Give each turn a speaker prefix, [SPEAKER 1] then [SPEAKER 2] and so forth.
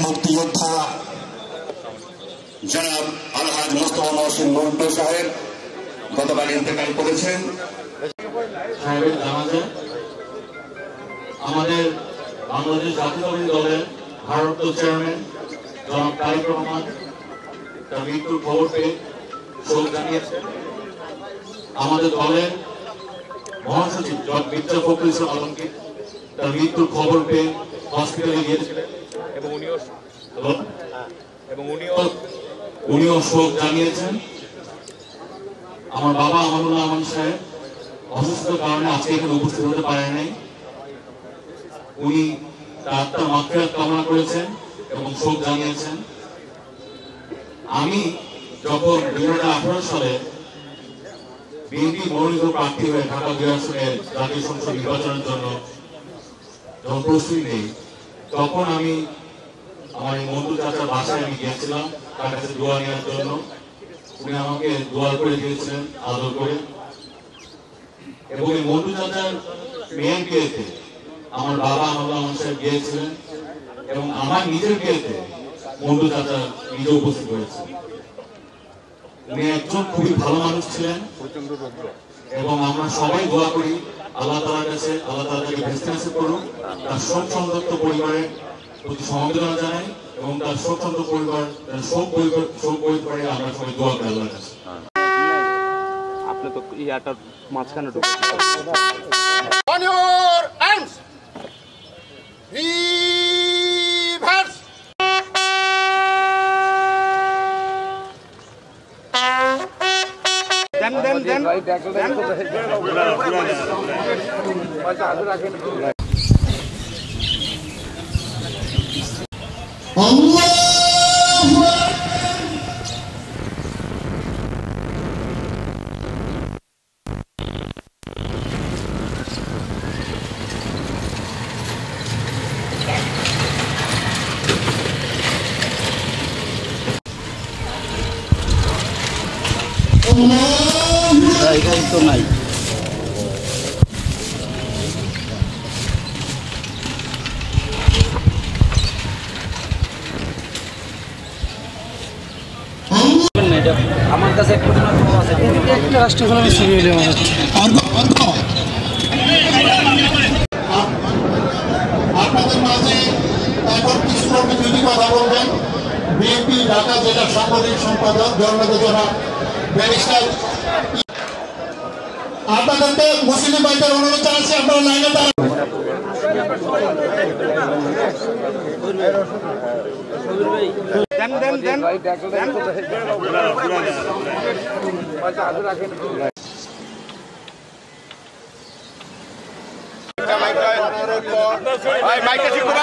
[SPEAKER 1] মুক্তিযোদ্ধা জনাব আলহাজ মোস্তফা মহসিন মন্টু সাহেব গতকাল ইন্তেকাল করেছেন।
[SPEAKER 2] আমাদের বাংলাদেশ জাতীয়তাবাদী দলের ভারপ্রাপ্ত চেয়ারম্যান জনাব তারেক রহমান তার মৃত্যুর খবর পেয়ে শোক জানিয়েছেন। আমাদের দলের মহাসচিব জনাব মির্জা ফখরুল ইসলাম আলমগীর তার মৃত্যুর খবর পেয়ে হসপিটালে গিয়েছিলেন এবং উনিও শোক জানিয়েছেন। আমার বাবা আমানুল্লাহ আমান সাহেব অসুস্থতার কারণে আজকে এখানে উপস্থিত হতে পারেন নাই। উনি তার আত্মার মাগফিরাত কামনা করেছেন এবং শোক জানিয়েছেন। আমি যখন 2018 সালে বিএনপি মনোনীত প্রার্থী হয়ে ঢাকা 2 আসনের জাতীয় সংসদ নির্বাচনের জন্য যখন প্রস্তুতি নেই, তখন আমি আমার এই মন্টু চাচার বাসায় আমি গিয়েছিলাম তার কাছে দোয়া নেওয়ার জন্য। উনি আমাকে দোয়া করে দিয়েছিলেন আদর করে, এবং এই মন্টু চাচার মেয়ের বিয়েতে আমার বাবা আমানুল্লাহ আমান সাহেব গিয়েছিলেন এবং আমার নিজের বিয়েতে মন্টু চাচা নিজে উপস্থিত হয়েছে। উনি একজন খুবই ভালো মানুষ ছিলেন এবং আমরা সবাই দোয়া করি আল্লাহ তাআলার কাছে, আল্লাহ তাআলা তাকে বেহেশতে নসিব করুন। তার শোক সন্তপ্ত পরিবারের প্রতি সমবেদনা জানাই এবং তার শোক সন্তপ্ত পরিবার শোক বই করে আমরা সবাই দোয়া করি আল্লাহর কাছে।
[SPEAKER 3] আপনি তো ইয়াটার মাঝখানে ঢুকে
[SPEAKER 4] On your hands. Reverse.
[SPEAKER 5] জায়গায় তো নাই। আমার কাছে একটা রাষ্ট্রীয় ছবি হলে আমার
[SPEAKER 1] আপনাদের মাঝে এখন কিছু দুটি কথা বলবেন। বিএনপি ঢাকা জেলার সাংগঠনিক সম্পাদক জননেতা জনাব ব্যারিস্টার আপনাদেরকে মুসলিম ভাইদের অনুরোধ জানাচ্ছি আপনারা লাইনে দাঁড়ান।
[SPEAKER 4] মাইকটা ঠিক করে